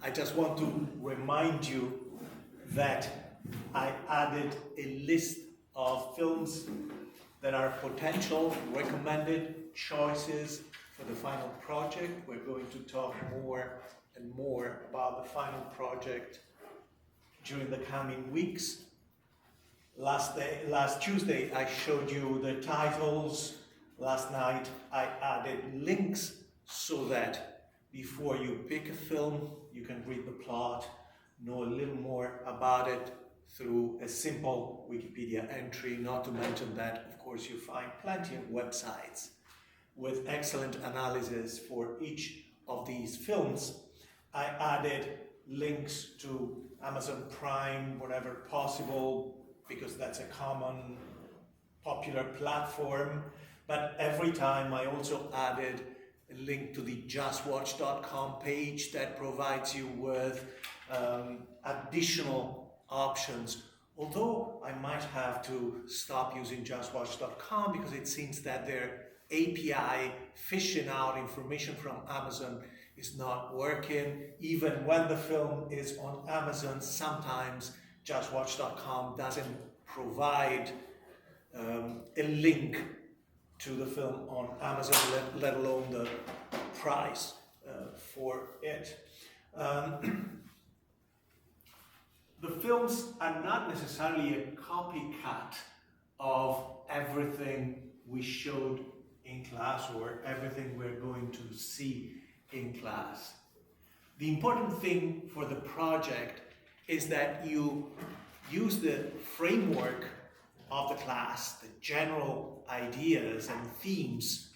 I just want to remind you that I added a list of films that are potential recommended choices for the final project. We're going to talk more and more about the final project during the coming weeks. Last Tuesday, I showed you the titles. Last night, I added links so that before you pick a film, you can read the plot, know a little more about it through a simple Wikipedia entry. Not to mention that, of course, you find plenty of websites with excellent analysis for each of these films. I added links to Amazon Prime whenever possible, because that's a common, popular platform. But every time I also added a link to the justwatch.com page that provides you with additional options. Although I might have to stop using justwatch.com because it seems that their API fishing out information from Amazon is not working. Even when the film is on Amazon, sometimes justwatch.com doesn't provide a link to the film on Amazon, let alone the price for it. The films are not necessarily a copycat of everything we showed in class or everything we're going to see in class. The important thing for the project is that you use the framework of the class, the general ideas and themes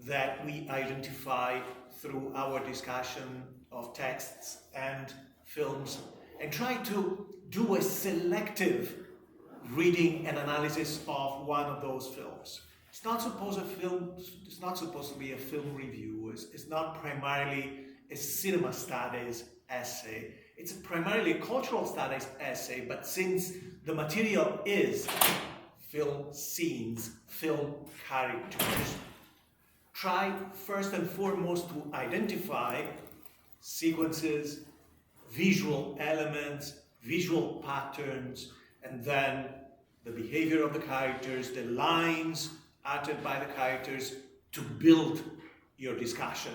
that we identify through our discussion of texts and films, and try to do a selective reading and analysis of one of those films. It's not supposed to be a film review. It's not primarily a cinema studies essay. It's primarily a cultural studies essay, but since the material is film scenes, film characters, try first and foremost to identify sequences, visual elements, visual patterns, and then the behavior of the characters, the lines uttered by the characters, to build your discussion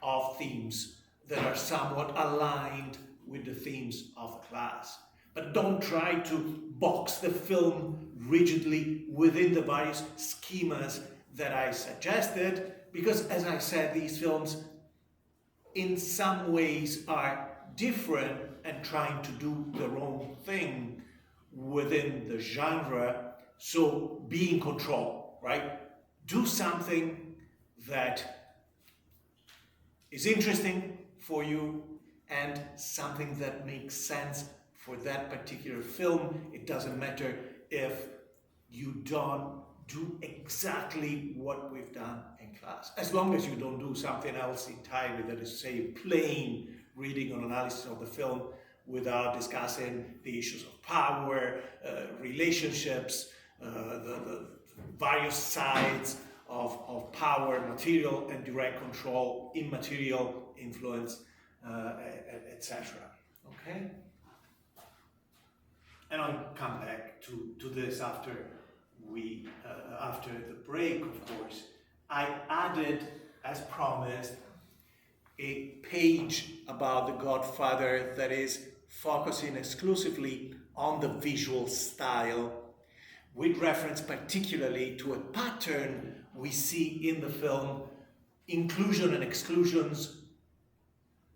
of themes that are somewhat aligned with the themes of the class. But don't try to box the film rigidly within the various schemas that I suggested, because as I said, these films in some ways are different and trying to do their own thing within the genre. So be in control, right? Do something that is interesting for you and something that makes sense for that particular film. It doesn't matter if you don't do exactly what we've done in class, as long as you don't do something else entirely, that is, say, plain reading or analysis of the film without discussing the issues of power, relationships, the various sides of power, material and direct control, immaterial influence, etc. Okay? And I'll come back to this after the break, of course. I added, as promised, a page about The Godfather that is focusing exclusively on the visual style, with reference particularly to a pattern we see in the film: inclusion and exclusions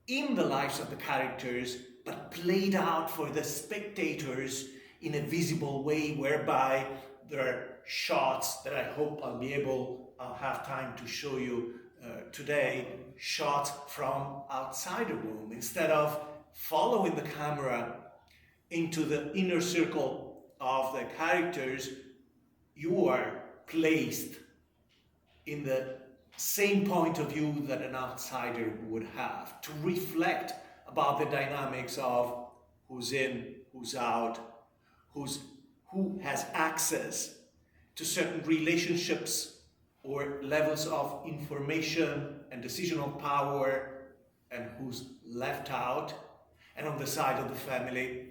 in the lives of the characters, but played out for the spectators in a visible way, whereby there are shots that I hope I'll have time to show you today, shots from outside the room. Instead of following the camera into the inner circle of the characters, you are placed in the same point of view that an outsider would have, to reflect about the dynamics of who's in, who's out, who has access to certain relationships or levels of information and decisional power, and who's left out, and on the side of the family,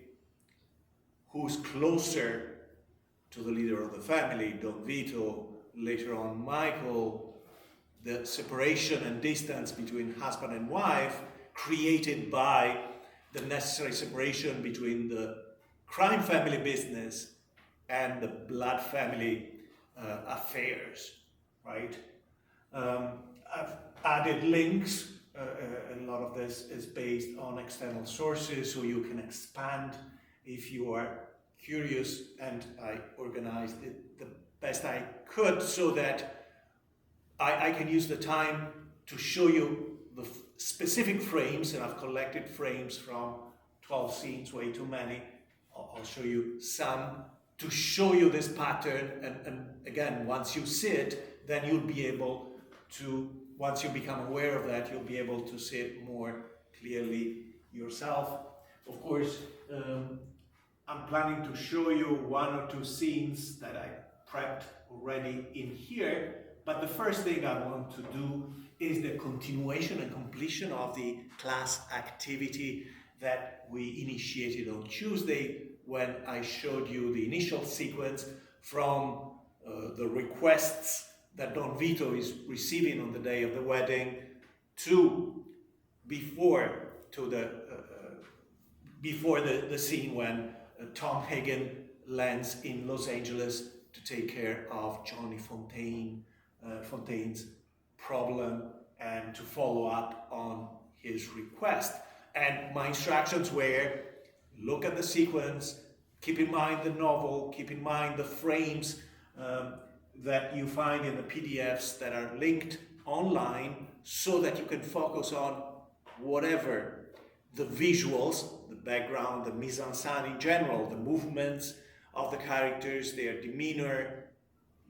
who's closer to the leader of the family, Don Vito, later on Michael, the separation and distance between husband and wife created by the necessary separation between the crime family business and the blood family affairs, right? I've added links. A lot of this is based on external sources, so you can expand if you are curious, and I organized it the best I could so that I can use the time to show you the specific frames, and I've collected frames from 12 scenes, way too many. I'll show you some to show you this pattern, and again, once you see it, then you'll be able to, once you become aware of that, you'll be able to see it more clearly yourself. Of course, I'm planning to show you one or two scenes that I prepped already in here, but the first thing I want to do is the continuation and completion of the class activity that we initiated on Tuesday when I showed you the initial sequence from the requests that Don Vito is receiving on the day of the wedding to before the scene when Tom Hagen lands in Los Angeles to take care of Johnny Fontaine's problem and to follow up on his request. And my instructions were, look at the sequence, keep in mind the novel, keep in mind the frames that you find in the PDFs that are linked online, so that you can focus on whatever the visuals, the background, the mise-en-scène in general, the movements of the characters, their demeanor,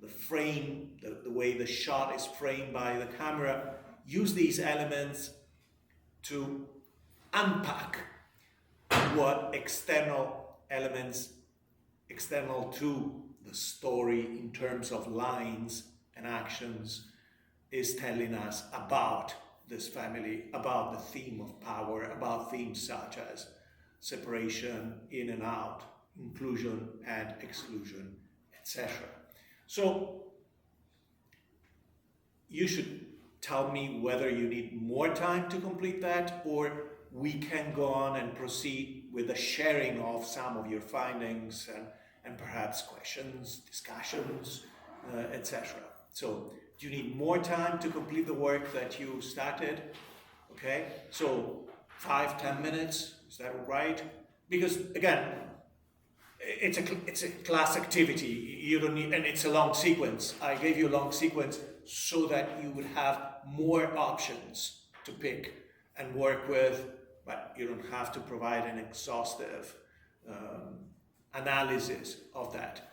the frame, the way the shot is framed by the camera. Use these elements to unpack what external elements, external to the story in terms of lines and actions, is telling us about this family, about the theme of power, about themes such as separation, in and out, inclusion and exclusion, etc. So you should tell me whether you need more time to complete that, or we can go on and proceed with the sharing of some of your findings and perhaps questions, discussions, etc. So do you need more time to complete the work that you started? Okay, so 5-10 minutes, is that right? Because again, it's a class activity. You don't need, and it's a long sequence. I gave you a long sequence so that you would have more options to pick and work with, but you don't have to provide an exhaustive analysis of that.